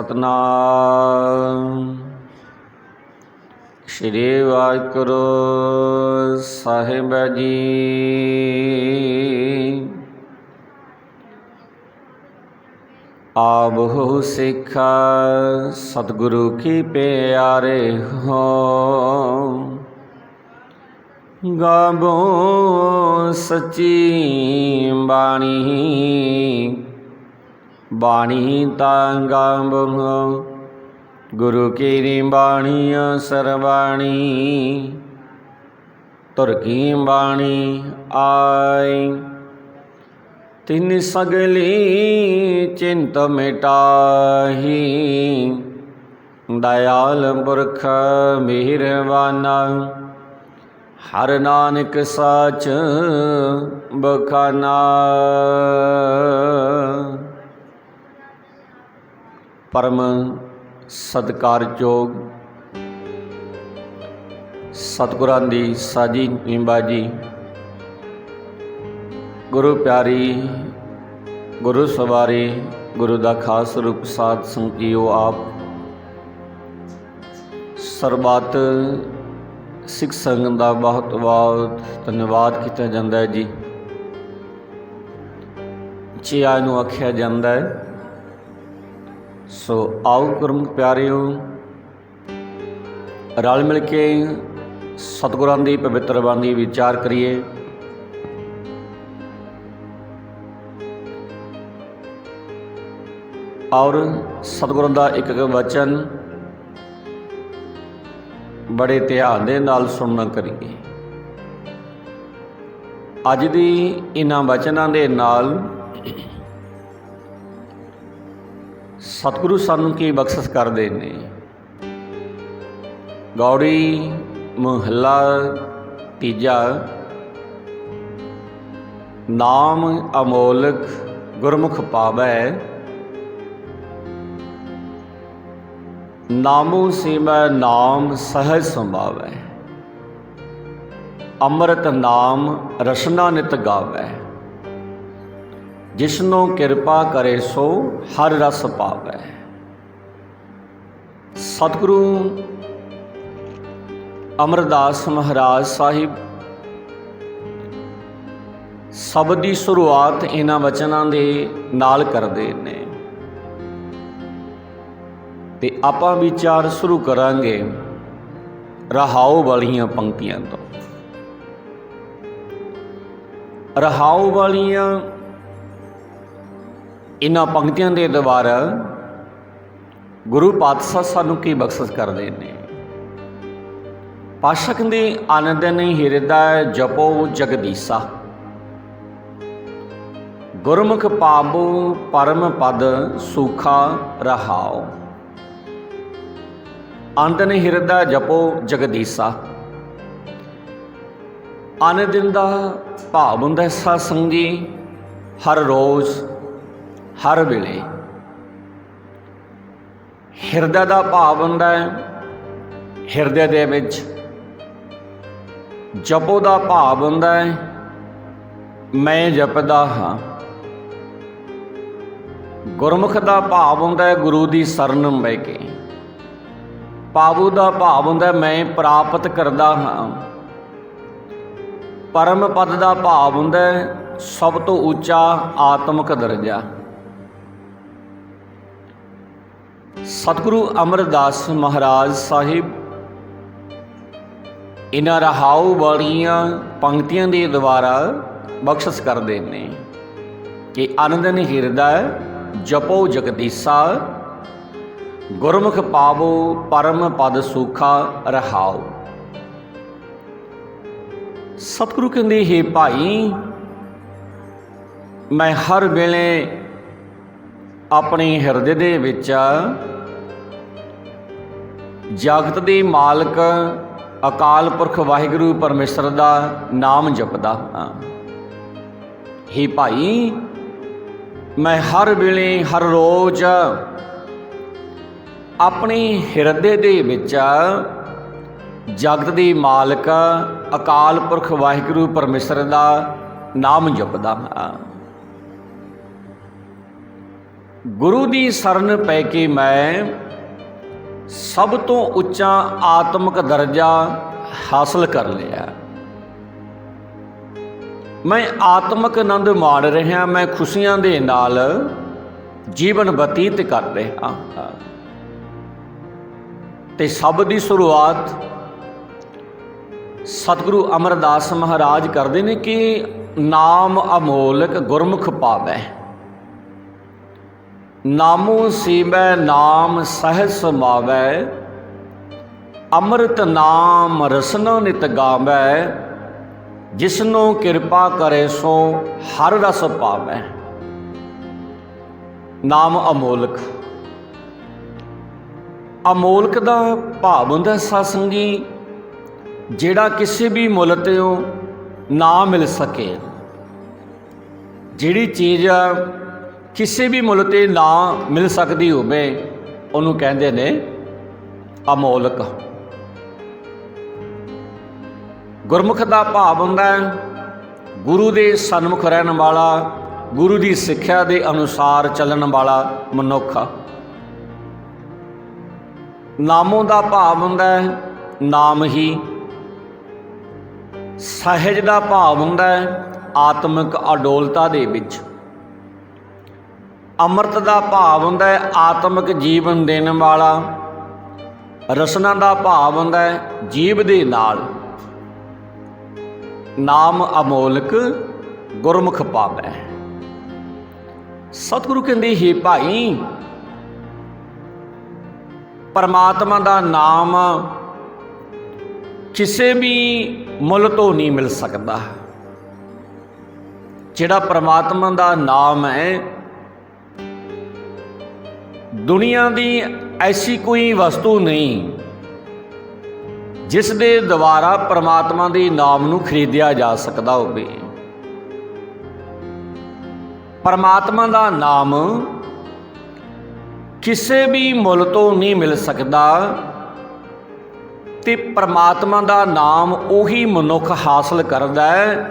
सतनाम। श्री वाहिगुरू साहिब जी। आबहु सिखा सतगुरु की प्यारे हो, गाबो सच्ची बाणी, बाणी तांगाब गुरु की बाणी सरबाणी, तुर की बाणी आई। तिन सगली चिंत मिटाही, दयाल पुरख मेहरबाना, हर नानक साच बखाना। परम सत्कारयोग सतगुरां दी साजी निंबाजी, गुरु प्यारी गुरु सवारी, गुरु दा खास रूप साध संगियो आप सरबत सिख संगत दा बहुत बहुत धन्यवाद किया जाता है जी। चिया नूं आख्या जाता है। सो आओ गुरमुख प्यारिओ, रल मिल के सतगुरां दी पवित्र बाणी विचार करिए। और सतगुरां दा एक एक वचन बड़े ध्यान दे नाल सुनना करिए। अज दी इन्हां वचनां दे नाल सतगुरु सानू की बख्शिश करदे ने। गौड़ी महला तीजा। नाम अमोलक गुरमुख पावै, नामो सिमै नाम सहज संभावै। अमृत नाम रसना नित गावै, जिसनों कृपा करे सो हर रस पावै। सतगुरु अमरदास महाराज साहिब शब्द की शुरुआत इन्हां वचनां दे नाल करदे ने ते आपां विचार शुरू करांगे रहाओ वालियां पंक्तियां तो। रहाओ वालियां इन्हां पंक्तियां दे द्वारा गुरु पातशाह सानू की बख्शिश करदे ने। पातशाह कहंदे आनंदन हिरदै जपो जगदीसा, गुरमुख पावो परम पद सूखा रहाओ। आनंदन हिरदै जपो जगदीसा। आनंद दिन दा भाव हुंदा है साध संगत जी, हर रोज़ हर वेले। हिरदै दा भाव हुंदा है हिरदै दे विच। जपो दा भाव हुंदा है मैं जपदा हाँ। गुरमुख दा भाव हुंदा है गुरु दी सरन बह के। पावो दा भाव हुंदा है मैं प्राप्त करदा हाँ। परम पद दा भाव हुंदा है सब तो उच्चा आत्मक दर्जा। सतगुरु अमरदास महाराज साहिब इन्हां रहाओ वालियां पंक्तियां के द्वारा बख्शिश करते हैं कि आनंदन हिरदै जपो जगदीसा, गुरमुख पावो परम पद सूखा रहाओ। सतगुरु कहंदे हे भाई, मैं हर वेले अपने हिरदे दे विच जगत दे मालक अकाल पुरख वाहिगुरू परमेश्वर दा नाम जपदा हाँ। हे भाई, मैं हर वेले हर रोज़ अपने हिरदे दे विच जगत दे मालक अकाल पुरख वाहिगुरू परमेश्वर दा नाम जपदा हाँ। ਗੁਰੂ ਦੀ ਸ਼ਰਨ ਪੈ ਕੇ ਮੈਂ ਸਭ ਤੋਂ ਉੱਚਾ ਆਤਮਿਕ ਦਰਜਾ ਹਾਸਲ ਕਰ ਲਿਆ। ਮੈਂ ਆਤਮਿਕ ਆਨੰਦ ਮਾਣ ਰਿਹਾ, ਮੈਂ ਖੁਸ਼ੀਆਂ ਦੇ ਨਾਲ ਜੀਵਨ ਬਤੀਤ ਕਰ ਰਿਹਾ। ਤੇ ਸਭ ਦੀ ਸ਼ੁਰੂਆਤ ਸਤਿਗੁਰੂ ਅਮਰਦਾਸ ਮਹਾਰਾਜ ਕਰਦੇ ਨੇ ਕਿ ਨਾਮ ਅਮੋਲਕ ਗੁਰਮੁਖ ਪਾਵੈ, ਨਾਮੋ ਸੀਵੈ ਨਾਮ ਸਹਿਜ ਸਮਾਵੈ, ਅੰਮ੍ਰਿਤ ਨਾਮ ਰਸਨਾ ਨਿਤ ਗਾਵੈ, ਜਿਸਨੂੰ ਕਿਰਪਾ ਕਰੇ ਸੋ ਹਰ ਰਸ ਪਾਵੈ। ਨਾਮ ਅਮੋਲਕ, ਅਮੋਲਕ ਦਾ ਭਾਵ ਹੁੰਦਾ ਸਾਧ ਸੰਗੀ ਜਿਹੜਾ ਕਿਸੇ ਵੀ ਮੁੱਲ ਤੇ ਨਾ ਮਿਲ ਸਕੇ। ਜਿਹੜੀ ਚੀਜ਼ ਕਿਸੇ ਵੀ ਮੁੱਲ ਤੇ ਨਾ ਮਿਲ ਸਕਦੀ ਹੋਵੇ ਉਹਨੂੰ ਕਹਿੰਦੇ ਨੇ ਅਮੋਲਕ। ਗੁਰਮੁਖ ਦਾ ਭਾਵ ਹੁੰਦਾ ਗੁਰੂ ਦੇ ਸਨਮੁਖ ਰਹਿਣ ਵਾਲਾ, ਗੁਰੂ ਦੀ ਸਿੱਖਿਆ ਦੇ ਅਨੁਸਾਰ ਚੱਲਣ ਵਾਲਾ ਮਨੁੱਖ। ਨਾਮੋਂ ਦਾ ਭਾਵ ਹੁੰਦਾ ਨਾਮ ਹੀ। ਸਹਿਜ ਦਾ ਭਾਵ ਹੁੰਦਾ ਆਤਮਿਕ ਅਡੋਲਤਾ ਦੇ ਵਿੱਚ। ਅੰਮ੍ਰਿਤ ਦਾ ਭਾਵ ਹੁੰਦਾ ਆਤਮਿਕ ਜੀਵਨ ਦੇਣ ਵਾਲਾ। ਰਸਨਾ ਦਾ ਭਾਵ ਹੁੰਦਾ ਜੀਵ ਦੇ ਨਾਲ। ਨਾਮ ਅਮੋਲਕ ਗੁਰਮੁਖ ਪਾਵੈ। ਸਤਿਗੁਰੂ ਕਹਿੰਦੇ ਹੀ ਭਾਈ, ਪਰਮਾਤਮਾ ਦਾ ਨਾਮ ਕਿਸੇ ਵੀ ਮੁੱਲ ਤੋਂ ਨਹੀਂ ਮਿਲ ਸਕਦਾ। ਜਿਹੜਾ ਪਰਮਾਤਮਾ ਦਾ ਨਾਮ ਹੈ, ਦੁਨੀਆ ਦੀ ਐਸੀ ਕੋਈ ਵਸਤੂ ਨਹੀਂ ਜਿਸ ਦੇ ਦੁਆਰਾ ਪਰਮਾਤਮਾ ਦੇ ਨਾਮ ਨੂੰ ਖਰੀਦਿਆ ਜਾ ਸਕਦਾ ਹੋਵੇ। ਪਰਮਾਤਮਾ ਦਾ ਨਾਮ ਕਿਸੇ ਵੀ ਮੁੱਲ ਤੋਂ ਨਹੀਂ ਮਿਲ ਸਕਦਾ ਤੇ ਪਰਮਾਤਮਾ ਦਾ ਨਾਮ ਉਹੀ ਮਨੁੱਖ ਹਾਸਲ ਕਰਦਾ ਹੈ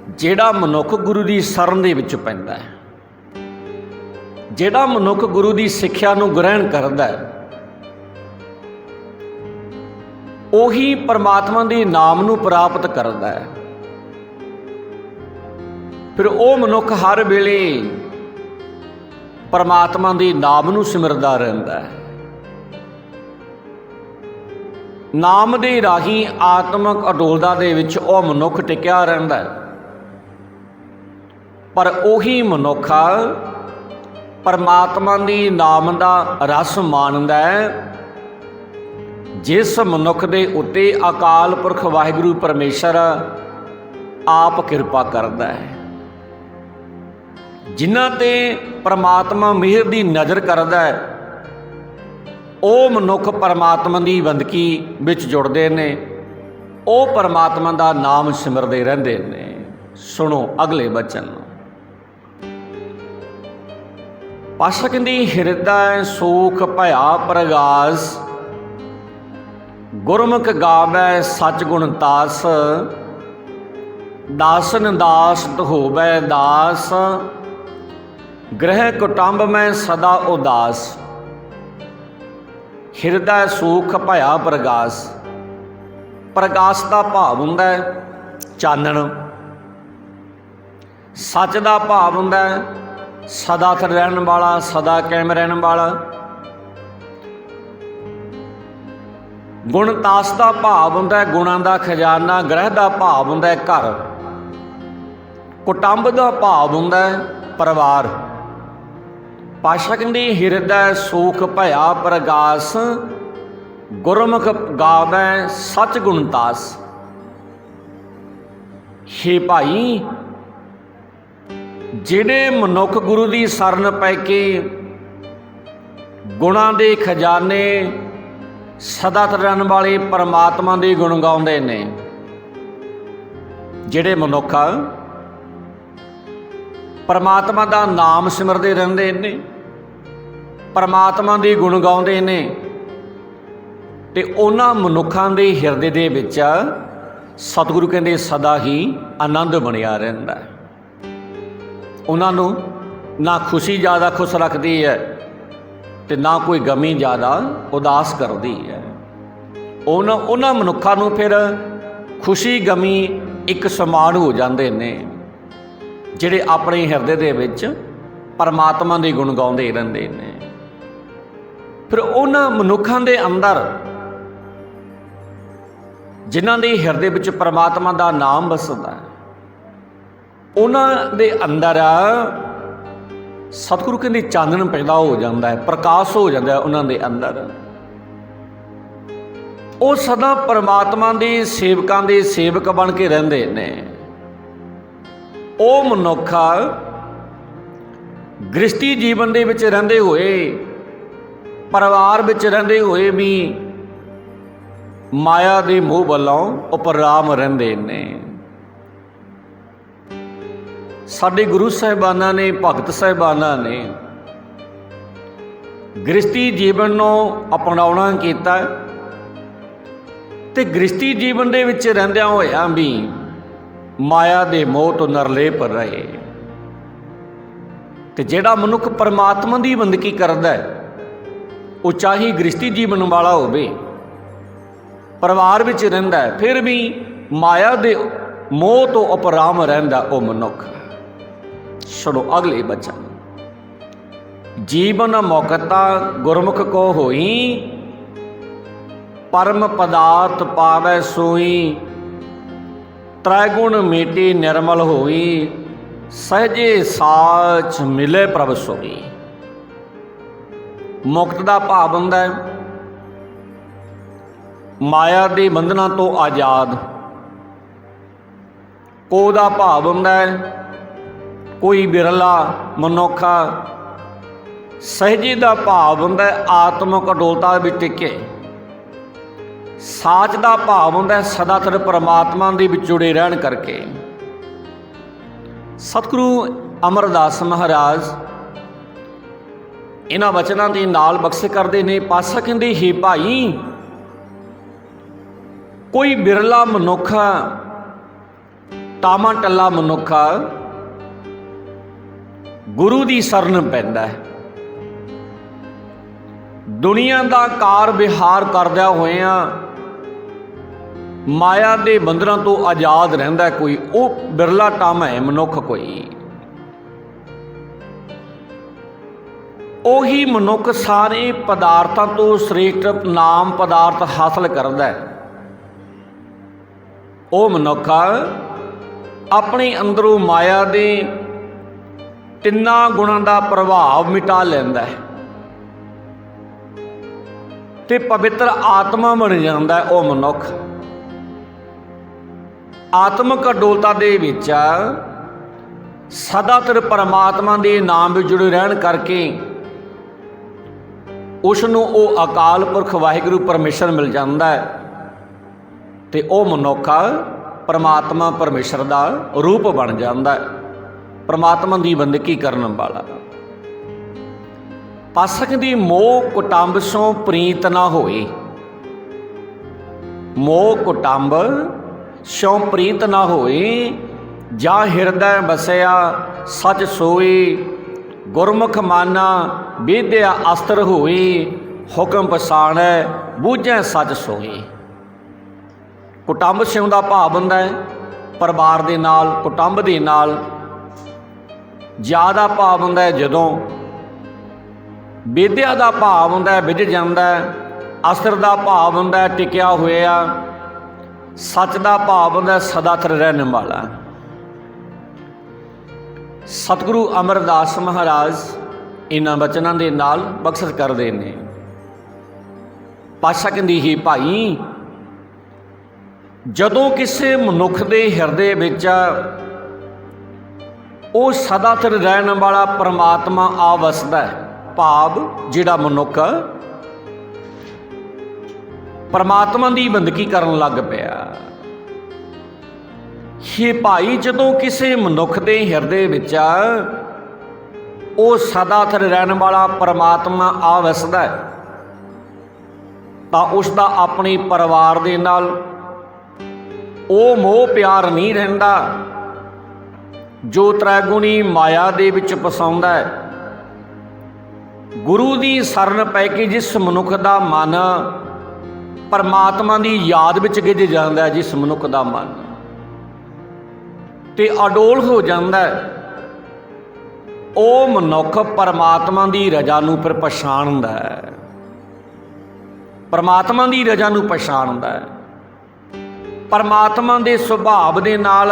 ਜਿਹੜਾ ਮਨੁੱਖ ਗੁਰੂ ਦੀ ਸ਼ਰਨ ਦੇ ਵਿੱਚ ਪੈਂਦਾ ਹੈ, ਜਿਹੜਾ ਮਨੁੱਖ ਗੁਰੂ ਦੀ ਸਿੱਖਿਆ ਨੂੰ ਗ੍ਰਹਿਣ ਕਰਦਾ ਹੈ। ਉਹੀ ਪਰਮਾਤਮਾ ਦੇ ਨਾਮ ਨੂੰ ਪ੍ਰਾਪਤ ਕਰਦਾ ਹੈ। ਫਿਰ ਉਹ ਮਨੁੱਖ ਹਰ ਵੇਲੇ ਪਰਮਾਤਮਾ ਦੇ ਨਾਮ ਨੂੰ ਸਿਮਰਦਾ ਰਹਿੰਦਾ ਹੈ। ਨਾਮ ਦੇ ਰਾਹੀਂ ਆਤਮਿਕ ਅਡੋਲਤਾ ਦੇ ਵਿੱਚ ਉਹ ਮਨੁੱਖ ਟਿਕਿਆ ਰਹਿੰਦਾ ਹੈ। ਪਰ ਉਹੀ ਮਨੁੱਖ ਪਰਮਾਤਮਾ ਦੀ ਨਾਮ ਦਾ ਰਸ ਮਾਣਦਾ ਹੈ ਜਿਸ ਮਨੁੱਖ ਦੇ ਉੱਤੇ ਅਕਾਲ ਪੁਰਖ ਵਾਹਿਗੁਰੂ ਪਰਮੇਸ਼ਰ ਆਪ ਕਿਰਪਾ ਕਰਦਾ ਹੈ। ਜਿਨ੍ਹਾਂ ਤੇ ਪਰਮਾਤਮਾ ਮਿਹਰ ਦੀ ਨਜ਼ਰ ਕਰਦਾ ਹੈ ਉਹ ਮਨੁੱਖ ਪਰਮਾਤਮਾ ਦੀ ਬੰਦਗੀ ਵਿੱਚ ਜੁੜਦੇ ਨੇ, ਉਹ ਪਰਮਾਤਮਾ ਦਾ ਨਾਮ ਸਿਮਰਦੇ ਰਹਿੰਦੇ ਨੇ। ਸੁਣੋ ਅਗਲੇ ਬਚਨ। ਪਾਤਸ਼ਾਹ ਕਹਿੰਦੀ, ਹਿਰਦੈ ਸੂਖ ਭਇਆ ਪ੍ਰਗਾਸ, ਗੁਰਮੁਖ ਗਾਵੈ ਸਚ ਗੁਣ ਤਾਸ, ਦਾਸਨ ਦਾਸ ਹੋਵੈ ਦਾਸ, ਗ੍ਰਹਿ ਕੁਟੰਬ ਮੈਂ ਸਦਾ ਉਦਾਸ। ਹਿਰਦੈ ਸੂਖ ਭਇਆ ਪ੍ਰਗਾਸ। ਪ੍ਰਗਾਸ ਦਾ ਭਾਵ ਹੁੰਦਾ ਚਾਨਣ। ਸੱਚ ਦਾ ਭਾਵ ਹੁੰਦਾ ਸਦਾ ਸਥਿਰ ਰਹਿਣ ਵਾਲਾ, ਸਦਾ ਕਾਇਮ ਰਹਿਣ ਵਾਲਾ। ਗੁਣਤਾਸ ਦਾ ਭਾਵ ਹੁੰਦਾ ਗੁਣਾਂ ਦਾ ਖਜ਼ਾਨਾ। ਗ੍ਰਹਿ ਦਾ ਭਾਵ ਹੁੰਦਾ ਘਰ। ਕੁਟੰਬ ਦਾ ਭਾਵ ਹੁੰਦਾ ਪਰਿਵਾਰ। ਪਾਤਸ਼ਾਹ ਕਹਿੰਦੇ, ਹਿਰਦੈ ਸੂਖ ਭਇਆ ਪ੍ਰਗਾਸ, ਗੁਰਮੁਖ ਗਾਵੈ ਸਚ ਗੁਣਤਾਸ। ਹੇ ਭਾਈ, ਜਿਹੜੇ ਮਨੁੱਖ ਗੁਰੂ ਦੀ ਸ਼ਰਨ ਪੈ ਕੇ ਗੁਣਾਂ ਦੇ ਖਜ਼ਾਨੇ, ਸਦਾ ਰਹਿਣ ਵਾਲੇ ਪਰਮਾਤਮਾ ਦੇ ਗੁਣ ਗਾਉਂਦੇ ਨੇ, ਜਿਹੜੇ ਮਨੁੱਖ ਪਰਮਾਤਮਾ ਦਾ ਨਾਮ ਸਿਮਰਦੇ ਰਹਿੰਦੇ ਨੇ, ਪਰਮਾਤਮਾ ਦੇ ਗੁਣ ਗਾਉਂਦੇ ਨੇ, ਤੇ ਉਹਨਾਂ ਮਨੁੱਖਾਂ ਦੇ ਹਿਰਦੇ ਦੇ ਵਿੱਚ ਸਤਿਗੁਰੂ ਕਹਿੰਦੇ ਸਦਾ ਹੀ ਆਨੰਦ ਬਣਿਆ ਰਹਿੰਦਾ ਹੈ। ਉਹਨਾਂ ਨੂੰ ना खुशी ज़्यादा खुश रखती है तो ना कोई गमी ज़्यादा उदास करती है। उन्हां मनुक्खां नूं फिर खुशी गमी एक समान हो जाते ने जिहड़े अपने हिरदे दे विच परमात्मा दे गुण गाउंदे रहिंदे ने। फिर उन्हां मनुक्खां दे अंदर जिन्हां दे हिरदे विच परमात्मा दा नाम वसदा उन्हां दे अंदर सतगुरु कहंदे चानण पैदा हो जाता है, प्रकाश हो जाता है उन्हां दे अंदर। वो सदा परमात्मा दे सेवकां दे सेवक बन के रहिंदे ने। वो मनुख गृहस्थी जीवन दे विच रहिंदे होए, परिवार विच रहिंदे होए भी माया दे मोह वल्लों उपराम रहिंदे ने। साडे गुरु साहिबाना ने, भगत साहिबाना ने गृहस्थी जीवन नूं अपनाउणा कीता ते गृहस्थी जीवन दे विच रहिंदिआं होइआं भी माया दे मोह तो निरलेप रहे। ते जिहड़ा मनुख परमात्मा दी बंदगी करदा है वो चाहे गृहस्थी जीवन वाला होवे, परिवार विच रहिंदा है, फिर भी माया दे मोह तो उपराम रहिंदा वो मनुख। सुनो अगले बचन, जीवन मौकता गुरमुख को होई, परम पदार्थ पावै सोई, त्रैगुण मेटे निर्मल होई, सहजे साच मिले प्रभ सोई। मुक्त का भाव हुंदा है माया के बंधना तो आज़ाद। को दा भाव हुंदा है कोई बिरला मनुखा। सहजे का भाव हुंदा है आत्मक अडोलता विच टिके। साच का भाव हुंदा है सदा सिर परमात्मा दे विच जुड़े रहन करके। सतगुरु अमरदास महाराज इन्हां वचनां दे नाल बख्श करदे ने। पातशाह कहंदे हे भाई, कोई बिरला मनुखा, टामा टल्ला मनुखा गुरु की शरण पैंदा है। दुनिया का कार विहार करदा होया माया के बंधना तो आज़ाद रहिंदा कोई, वो बिरला टामा है मनुख कोई। उही मनुख सारे पदार्थों तो श्रेष्ठ नाम पदार्थ हासिल करदा है। वो मनुख अपने अंदरों माया दे तिन्ना गुणां दा प्रभाव मिटा लैंदा है ते पवित्र आत्मा बन जाता है। वो मनुख आत्मक अडोलता दे विच सदा सिर परमात्मा के नाम में जुड़े रहन करके उसनूं वो अकाल पुरख वाहिगुरू परमेश्वर मिल जाता है ते वो मनुख परमात्मा परमेश्वर का रूप बन जाता है, परमात्मा की बंदगी करने वाला। पातशाह दी मोह कुटंब सो प्रीत ना होए। मोह कुटंब सो प्रीत ना होए, जा हिरदय बसया सच सोए, गुरमुख माना विद्या अस्त्र होए, हुक्म पछाणै बूझै सच सोए। कुटंब सिउं दा भाव हुंदा है परिवार दे नाल, कुटंब दे नाल। ज़्यादा भाव हुंदा है जदों विद्या का भाव हुंदा है विझ जांदा है, अस्त्र का भाव हुंदा है टिकिया होया, सच का भाव हुंदा है सदा सिर रहने वाला। सतगुरु अमरदास महाराज इन्हां वचनां दे नाल बख्शिश करदे ने। पातशाह कहंदी ही भाई, जदों किसी मनुख के हिरदे विच वो सदा सिर रहने वाला परमात्मा आ वसदा है, भाव जिहड़ा मनुख परमात्मा की बंदगी करन लग पिया। हे भाई, जदों किसी मनुख के हिरदे विच वो सदा सिर रहने वाला परमात्मा आ वसदा है तां उसदा अपने परिवार दे नाल वो मोह प्यार नहीं रहिंदा, ਜੋ ਤ੍ਰੈਗੁਣੀ ਮਾਇਆ ਦੇ ਵਿੱਚ ਫਸਾਉਂਦਾ ਹੈ। ਗੁਰੂ ਦੀ ਸ਼ਰਨ ਪੈ ਕੇ ਜਿਸ ਮਨੁੱਖ ਦਾ ਮਨ ਪਰਮਾਤਮਾ ਦੀ ਯਾਦ ਵਿੱਚ ਗਿੱਝ ਜਾਂਦਾ ਹੈ, ਜਿਸ ਮਨੁੱਖ ਦਾ ਮਨ ਤੇ ਅਡੋਲ ਹੋ ਜਾਂਦਾ ਹੈ, ਉਹ ਮਨੁੱਖ ਪਰਮਾਤਮਾ ਦੀ ਰਜ਼ਾ ਨੂੰ ਫਿਰ ਪਛਾਣਦਾ ਹੈ, ਪਰਮਾਤਮਾ ਦੀ ਰਜ਼ਾ ਨੂੰ ਪਛਾਣਦਾ ਹੈ। ਪਰਮਾਤਮਾ ਦੇ ਸੁਭਾਅ ਦੇ ਨਾਲ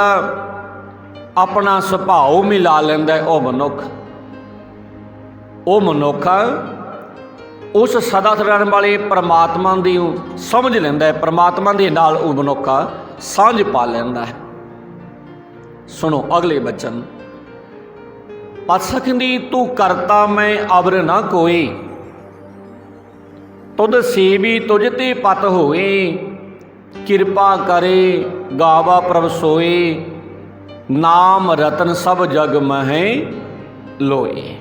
ਆਪਣਾ ਸੁਭਾਅ ਮਿਲਾ ਲੈਂਦਾ ਹੈ। ਉਹ ਮਨੁੱਖ ਉਸ ਸਦਾ ਰਹਿਣ ਵਾਲੇ ਪਰਮਾਤਮਾ ਦੀ ਸਮਝ ਲੈਂਦਾ ਹੈ, ਪਰਮਾਤਮਾ ਦੇ ਨਾਲ ਉਹ ਮਨੁੱਖ ਸਾਂਝ ਪਾ ਲੈਂਦਾ ਹੈ। ਸੁਣੋ ਅਗਲੇ ਬਚਨ। ਪਾਤਸ਼ਾਹ ਕਹਿੰਦੀ, ਤੂੰ ਕਰਤਾ ਮੈਂ ਅਵਰ ਨਾ ਕੋਈ, ਤੁਧ ਸੇਵੀ ਤੁਝ ਤੇ ਪਤ ਹੋਏ, ਕਿਰਪਾ ਕਰੇ ਗਾਵਾ ਪ੍ਰਭ ਸੋਏ, ਨਾਮ ਰਤਨ ਸਭ ਜਗ ਮਹਿ ਲੋਏ।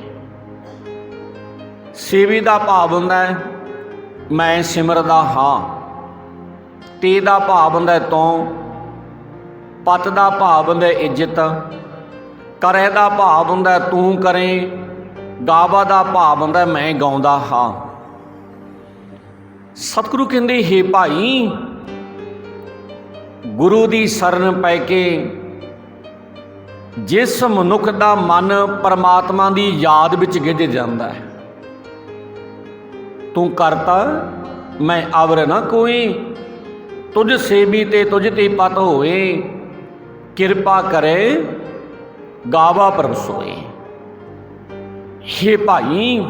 ਸੇਵੀ ਦਾ ਭਾਵ ਹੁੰਦਾ ਹੈ ਮੈਂ ਸਿਮਰਦਾ ਹਾਂ, ਤੇ ਦਾ ਭਾਵ ਹੁੰਦਾ ਤੋਂ, ਪਤ ਦਾ ਭਾਵ ਹੁੰਦਾ ਇੱਜ਼ਤ, ਕਰੇ ਦਾ ਭਾਵ ਹੁੰਦਾ ਤੂੰ ਕਰੇ, ਗਾਵਾ ਦਾ ਭਾਵ ਹੁੰਦਾ ਮੈਂ ਗਾਉਂਦਾ ਹਾਂ। ਸਤਿਗੁਰੂ ਕਹਿੰਦੇ, ਹੇ ਭਾਈ, ਗੁਰੂ ਦੀ ਸ਼ਰਨ ਪੈ ਕੇ ਜਿਸ ਮਨੁੱਖ ਦਾ ਮਨ ਪਰਮਾਤਮਾ ਦੀ ਯਾਦ ਵਿੱਚ ਗਿੱਝ ਜਾਂਦਾ ਹੈ, ਤੂੰ ਕਰਤਾ ਮੈਂ ਅਵਰ ਨਾ ਕੋਈ, ਤੁਝ ਸੇਵੀ ਤੇ ਤੁਝ ਤੇ ਪਤ ਹੋਏ, ਕਿਰਪਾ ਕਰੇ ਗਾਵਾ ਪ੍ਰਭ ਸੋਏ। ਹੇ ਭਾਈ,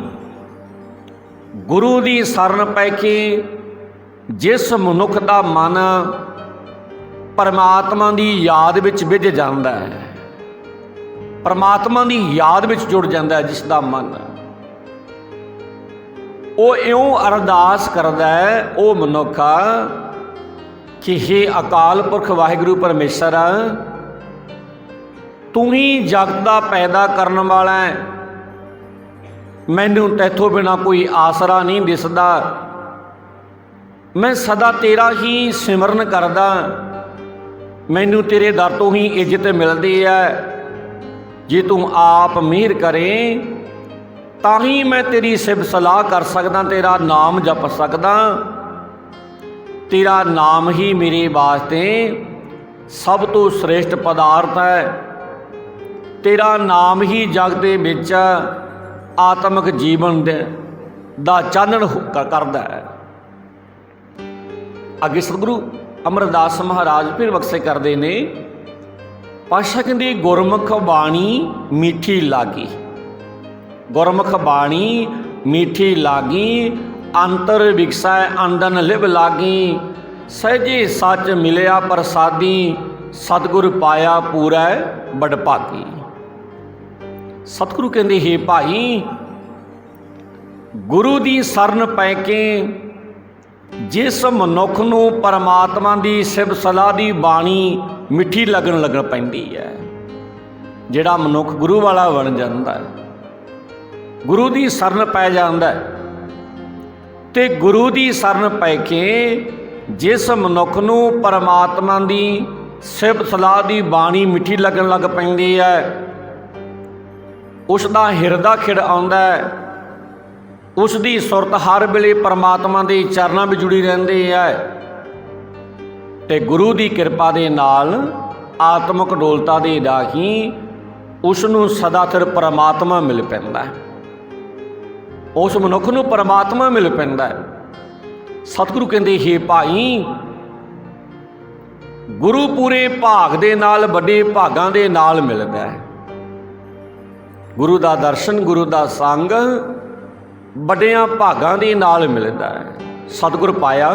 ਗੁਰੂ ਦੀ ਸ਼ਰਨ ਪੈ ਕੇ ਜਿਸ ਮਨੁੱਖ ਦਾ ਮਨ ਪਰਮਾਤਮਾ ਦੀ ਯਾਦ ਵਿੱਚ ਵਿੱਝ ਜਾਂਦਾ ਹੈ, ਪਰਮਾਤਮਾ ਦੀ ਯਾਦ ਵਿੱਚ ਜੁੜ ਜਾਂਦਾ ਹੈ, ਜਿਸ ਦਾ ਮਨ ਉਹ ਇਉਂ ਅਰਦਾਸ ਕਰਦਾ ਹੈ, ਉਹ ਮਨੁੱਖ ਕਿ ਹੇ ਅਕਾਲ ਪੁਰਖ ਵਾਹਿਗੁਰੂ ਪਰਮੇਸ਼ਰ, ਤੂੰ ਹੀ ਜਗਤ ਦਾ ਪੈਦਾ ਕਰਨ ਵਾਲਾ ਹੈ, ਮੈਨੂੰ ਤੈਥੋਂ ਬਿਨਾਂ ਕੋਈ ਆਸਰਾ ਨਹੀਂ ਦਿਸਦਾ, ਮੈਂ ਸਦਾ ਤੇਰਾ ਹੀ ਸਿਮਰਨ ਕਰਦਾ, ਮੈਨੂੰ ਤੇਰੇ ਦਰ ਤੋਂ ਹੀ ਇੱਜ਼ਤ ਮਿਲਦੀ ਹੈ। ਜੇ ਤੂੰ ਆਪ ਮਿਹਰ ਕਰੇ ਤਾਂ ਹੀ ਮੈਂ ਤੇਰੀ ਸਿਫਤ ਸਲਾਹ ਕਰ ਸਕਦਾ, ਤੇਰਾ ਨਾਮ ਜਪ ਸਕਦਾ। ਤੇਰਾ ਨਾਮ ਹੀ ਮੇਰੇ ਵਾਸਤੇ ਸਭ ਤੋਂ ਸ੍ਰੇਸ਼ਟ ਪਦਾਰਥ ਹੈ। ਤੇਰਾ ਨਾਮ ਹੀ ਜਗ ਦੇ ਵਿੱਚ ਆਤਮਿਕ ਜੀਵਨ ਦਾ ਚਾਨਣ ਕਰਦਾ ਹੈ। ਅੱਗੇ ਸਤਿਗੁਰੂ ਅਮਰਦਾਸ ਮਹਾਰਾਜ ਫਿਰ ਬਖਸ਼ੇ ਕਰਦੇ ਨੇ। ਪਾਤਸ਼ਾਹ ਕਹਿੰਦੇ, ਗੁਰਮੁਖ ਬਾਣੀ ਮਿੱਠੀ ਲਾਗੀ, ਗੁਰਮੁਖ ਬਾਣੀ ਮਿੱਠੀ ਲਾਗੀ, ਅੰਤਰ ਵਿਕਸੈ ਅੰਦਨ ਲਿਵ ਲਾਗੀ, ਸਹਿਜੇ ਸੱਚ ਮਿਲਿਆ ਪ੍ਰਸਾਦੀ, ਸਤਿਗੁਰ ਪਾਇਆ ਪੂਰੈ ਬੜ ਭਾਗੀ। ਸਤਿਗੁਰੂ ਕਹਿੰਦੇ, ਹੇ ਭਾਈ, ਗੁਰੂ ਦੀ ਸ਼ਰਨ ਪੈ ਕੇ ਜਿਸ ਮਨੁੱਖ ਨੂੰ ਪਰਮਾਤਮਾ ਦੀ ਸਿਫਤ ਸਲਾਹ ਦੀ ਬਾਣੀ ਮਿੱਠੀ ਲੱਗਣ ਪੈਂਦੀ ਹੈ, ਜਿਹੜਾ ਮਨੁੱਖ ਗੁਰੂ ਵਾਲਾ ਬਣ ਜਾਂਦਾ ਹੈ, ਗੁਰੂ ਦੀ ਸ਼ਰਨ ਪੈ ਜਾਂਦਾ ਹੈ, ਤੇ ਗੁਰੂ ਦੀ ਸ਼ਰਨ ਪੈ ਕੇ ਜਿਸ ਮਨੁੱਖ ਨੂੰ ਪਰਮਾਤਮਾ ਦੀ ਸਿਫਤ ਸਲਾਹ ਦੀ ਬਾਣੀ ਮਿੱਠੀ ਲੱਗਣ ਲੱਗ ਪੈਂਦੀ ਹੈ, ਉਸ ਦਾ ਹਿਰਦਾ ਖਿੜ ਆਉਂਦਾ ਹੈ, ਉਸ ਦੀ ਸੁਰਤ ਹਰ ਵੇਲੇ ਪਰਮਾਤਮਾ ਦੇ ਚਰਨਾਂ ਵਿੱਚ ਜੁੜੀ ਰਹਿੰਦੀ ਹੈ, ਤੇ ਗੁਰੂ ਦੀ ਕਿਰਪਾ ਦੇ ਨਾਲ ਆਤਮਿਕ ਡੋਲਤਾ ਦੇ ਰਾਹੀਂ ਉਸ ਨੂੰ ਸਦਾ ਸਿਰ ਪਰਮਾਤਮਾ ਮਿਲ ਪੈਂਦਾ ਹੈ, ਉਸ ਮਨੁੱਖ ਨੂੰ ਪਰਮਾਤਮਾ ਮਿਲ ਪੈਂਦਾ ਹੈ। ਸਤਿਗੁਰੂ ਕਹਿੰਦੇ, ਹੇ ਭਾਈ, ਗੁਰੂ ਪੂਰੇ ਭਾਗ ਦੇ ਨਾਲ ਵੱਡੇ ਭਾਗਾਂ ਦੇ ਨਾਲ ਮਿਲਦਾ ਹੈ। ਗੁਰੂ ਦਾ ਦਰਸ਼ਨ, ਗੁਰੂ ਦਾ ਸੰਗ ਵੱਡਿਆਂ ਭਾਗਾਂ ਦੇ ਨਾਲ ਮਿਲਦਾ ਹੈ। ਸਤਿਗੁਰ ਪਾਇਆ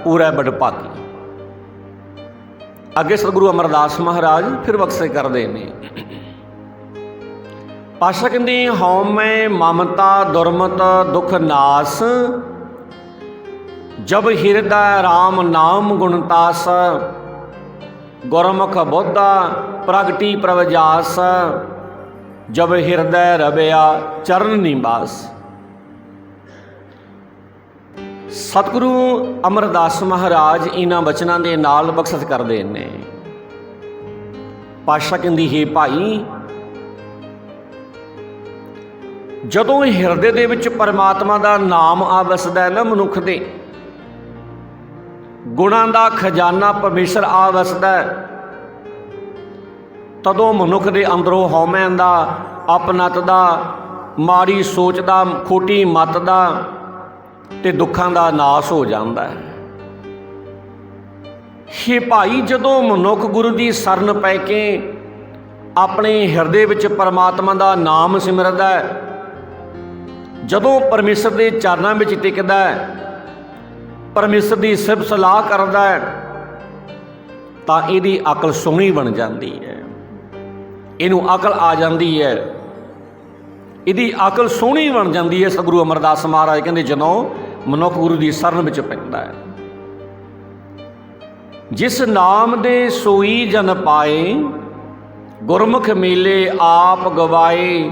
ਪੂਰਾ ਬੜ ਭਾਗੀ। ਅੱਗੇ ਸਤਿਗੁਰੂ ਅਮਰਦਾਸ ਮਹਾਰਾਜ ਫਿਰ ਬਖਸ਼ੇ ਕਰਦੇ ਨੇ। ਪਾਤਸ਼ਾਹ ਕਹਿੰਦੇ, ਹਉਮੈ ਮਮਤਾ ਦੁਰਮਤ ਦੁਖ ਨਾਸ, ਜਬ ਹਿਰਦੈ ਰਾਮ ਨਾਮ ਗੁਣਤਾਸ, ਗੁਰਮੁਖ ਬੋਧਾ ਪ੍ਰਗਟੀ ਪ੍ਰਵਜਾਸ, ਜਬ ਹਿਰਦੈ ਰਵਿਆ ਚਰਨ ਨਿਵਾਸ। ਸਤਿਗੁਰੂ ਅਮਰਦਾਸ ਮਹਾਰਾਜ ਇਹਨਾਂ ਬਚਨਾਂ ਦੇ ਨਾਲ ਬਖਸ਼ਿਸ਼ ਕਰਦੇ ਨੇ। ਪਾਤਸ਼ਾਹ ਕਹਿੰਦੀ, ਹੇ ਭਾਈ, ਜਦੋਂ ਹਿਰਦੇ ਦੇ ਵਿੱਚ ਪਰਮਾਤਮਾ ਦਾ ਨਾਮ ਆ ਵਸਦਾ ਹੈ ਨਾ ਮਨੁੱਖ ਦੇ, ਗੁਣਾਂ ਦਾ ਖਜ਼ਾਨਾ ਪਰਮੇਸ਼ਰ ਆ ਵਸਦਾ ਹੈ, ਤਦੋਂ ਮਨੁੱਖ ਦੇ ਅੰਦਰੋਂ ਹਉਮੈ ਦਾ, ਆਪਨਤ ਦਾ, ਮਾੜੀ ਸੋਚ ਦਾ, ਖੋਟੀ ਮੱਤ ਦਾ ਤੇ ਦੁੱਖਾਂ ਦਾ ਨਾਸ਼ ਹੋ ਜਾਂਦਾ ਹੈ। ਹੇ ਭਾਈ, ਜਦੋਂ ਮਨੁੱਖ ਗੁਰੂ ਦੀ ਸ਼ਰਨ ਪੈ ਕੇ ਆਪਣੇ ਹਿਰਦੇ ਵਿੱਚ ਪਰਮਾਤਮਾ ਦਾ ਨਾਮ ਸਿਮਰਦਾ ਹੈ, ਜਦੋਂ ਪਰਮੇਸ਼ਰ ਦੇ ਚਰਨਾਂ ਵਿੱਚ ਟਿਕਦਾ ਹੈ, ਪਰਮੇਸ਼ਰ ਦੀ ਸਿਫਤ ਸਲਾਹ ਕਰਦਾ ਹੈ, ਤਾਂ ਇਹਦੀ ਅਕਲ ਸੋਹਣੀ ਬਣ ਜਾਂਦੀ ਹੈ, ਇਹਨੂੰ ਅਕਲ ਆ ਜਾਂਦੀ ਹੈ, ਇਹਦੀ ਅਕਲ ਸੋਹਣੀ ਬਣ ਜਾਂਦੀ ਹੈ। ਸਤਿਗੁਰੂ ਅਮਰਦਾਸ ਮਹਾਰਾਜ ਕਹਿੰਦੇ, ਜਦੋਂ ਮਨੁੱਖ ਗੁਰੂ ਦੀ ਸ਼ਰਨ ਵਿੱਚ ਪੈਂਦਾ ਹੈ, ਜਿਸ ਨਾਮ ਦੇ ਸੋਈ ਜਨ ਪਾਏ, ਗੁਰਮੁਖ ਮੇਲੇ ਆਪ ਗਵਾਏ,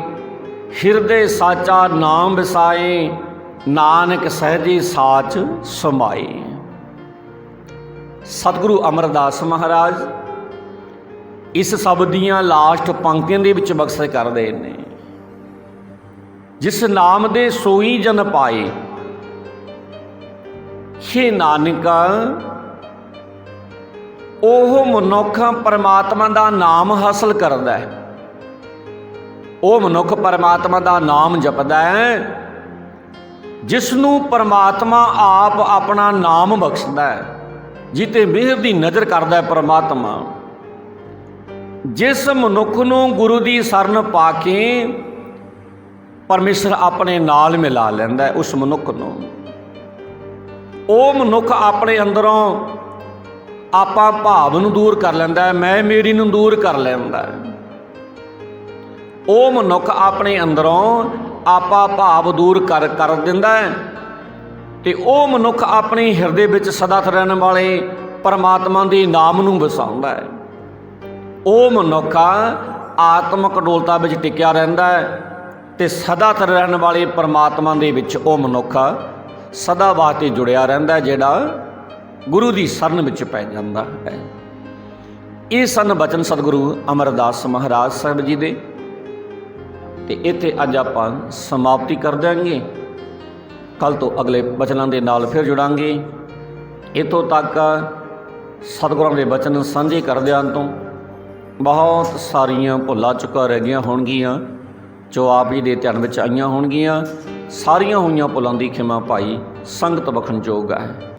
ਹਿਰਦੇ ਸਾਚਾ ਨਾਮ ਵਸਾਏ, ਨਾਨਕ ਸਹਿਜੀ ਸਾਚ ਸਮਾਏ। ਸਤਿਗੁਰੂ ਅਮਰਦਾਸ ਮਹਾਰਾਜ ਇਸ ਸ਼ਬਦ ਦੀਆਂ ਲਾਸਟ ਪੰਕਤੀਆਂ ਦੇ ਵਿੱਚ ਬਖਸ਼ਿਸ਼ ਕਰਦੇ ਨੇ, ਜਿਸ ਨਾਮ ਦੇ ਸੋਈ ਜਨ ਪਾਏ। ਹੇ ਨਾਨਕਾ, ਉਹ ਮਨੁੱਖ ਪਰਮਾਤਮਾ ਦਾ ਨਾਮ ਹਾਸਲ ਕਰਦਾ ਹੈ, ਉਹ ਮਨੁੱਖ ਪਰਮਾਤਮਾ ਦਾ ਨਾਮ ਜਪਦਾ ਹੈ, ਜਿਸ ਨੂੰ ਪਰਮਾਤਮਾ ਆਪ ਆਪਣਾ ਨਾਮ ਬਖਸ਼ਦਾ ਹੈ, ਜਿਤੇ ਮਿਹਰ ਦੀ ਨਜ਼ਰ ਕਰਦਾ ਹੈ ਪਰਮਾਤਮਾ। ਜਿਸ ਮਨੁੱਖ ਨੂੰ ਗੁਰੂ ਦੀ ਸ਼ਰਨ ਪਾ ਕੇ ਪਰਮੇਸ਼ਰ ਆਪਣੇ ਨਾਲ ਮਿਲਾ ਲੈਂਦਾ ਹੈ, ਉਸ ਮਨੁੱਖ ਨੂੰ, ਉਹ ਮਨੁੱਖ ਆਪਣੇ ਅੰਦਰੋਂ ਆਪਾ ਭਾਵ ਨੂੰ ਦੂਰ ਕਰ ਲੈਂਦਾ ਹੈ, ਮੈਂ ਮੇਰੀ ਨੂੰ ਦੂਰ ਕਰ ਲੈਂਦਾ ਹੈ। ਉਹ ਮਨੁੱਖ ਆਪਣੇ ਅੰਦਰੋਂ ਆਪਾ ਭਾਵ ਦੂਰ ਕਰ ਦਿੰਦਾ ਹੈ, ਤੇ ਉਹ ਮਨੁੱਖ ਆਪਣੇ ਹਿਰਦੇ ਵਿੱਚ ਸਦਾ ਰਹਿਣ ਵਾਲੇ ਪਰਮਾਤਮਾ ਦੇ ਨਾਮ ਨੂੰ ਵਸਾਉਂਦਾ ਹੈ। ਉਹ ਮਨੁੱਖ ਆਤਮਿਕ ਅਡੋਲਤਾ ਵਿੱਚ ਟਿਕਿਆ ਰਹਿੰਦਾ ਹੈ, ਤੇ ਸਦਾ ਰਹਿਣ ਵਾਲੇ ਪਰਮਾਤਮਾ ਦੇ ਵਿੱਚ ਉਹ ਮਨੁੱਖ ਸਦਾ ਵਾਸਤੇ ਜੁੜਿਆ ਰਹਿੰਦਾ ਹੈ, ਜਿਹੜਾ ਗੁਰੂ ਦੀ ਸ਼ਰਨ ਵਿੱਚ ਪੈ ਜਾਂਦਾ ਹੈ। ਇਹ ਸਨ ਬਚਨ ਸਤਿਗੁਰੂ ਅਮਰਦਾਸ ਮਹਾਰਾਜ ਸਾਹਿਬ ਜੀ ਦੇ, ਤੇ ਇੱਥੇ ਅੱਜ ਆਪਾਂ ਸਮਾਪਤੀ ਕਰ ਦਿਆਂਗੇ। ਕੱਲ੍ਹ ਤੋਂ ਅਗਲੇ ਬਚਨਾਂ ਦੇ ਨਾਲ ਫਿਰ ਜੁੜਾਂਗੇ। ਇੱਥੋਂ ਤੱਕ ਸਤਿਗੁਰਾਂ ਦੇ ਬਚਨ ਸਾਂਝੇ ਕਰਦਿਆਂ ਤੋਂ ਬਹੁਤ ਸਾਰੀਆਂ ਭੁੱਲਾਂ ਚੁੱਕਾਂ ਰਹਿ ਗਈਆਂ ਹੋਣਗੀਆਂ, ਜੋ ਆਪ ਜੀ ਦੇ ਧਿਆਨ ਵਿੱਚ ਆਈਆਂ ਹੋਣਗੀਆਂ। ਸਾਰੀਆਂ ਹੋਈਆਂ ਭੁੱਲਾਂ ਦੀ ਖਿਮਾ ਭਾਈ ਸੰਗਤ ਬਖਸ਼ਣਯੋਗ ਹੈ।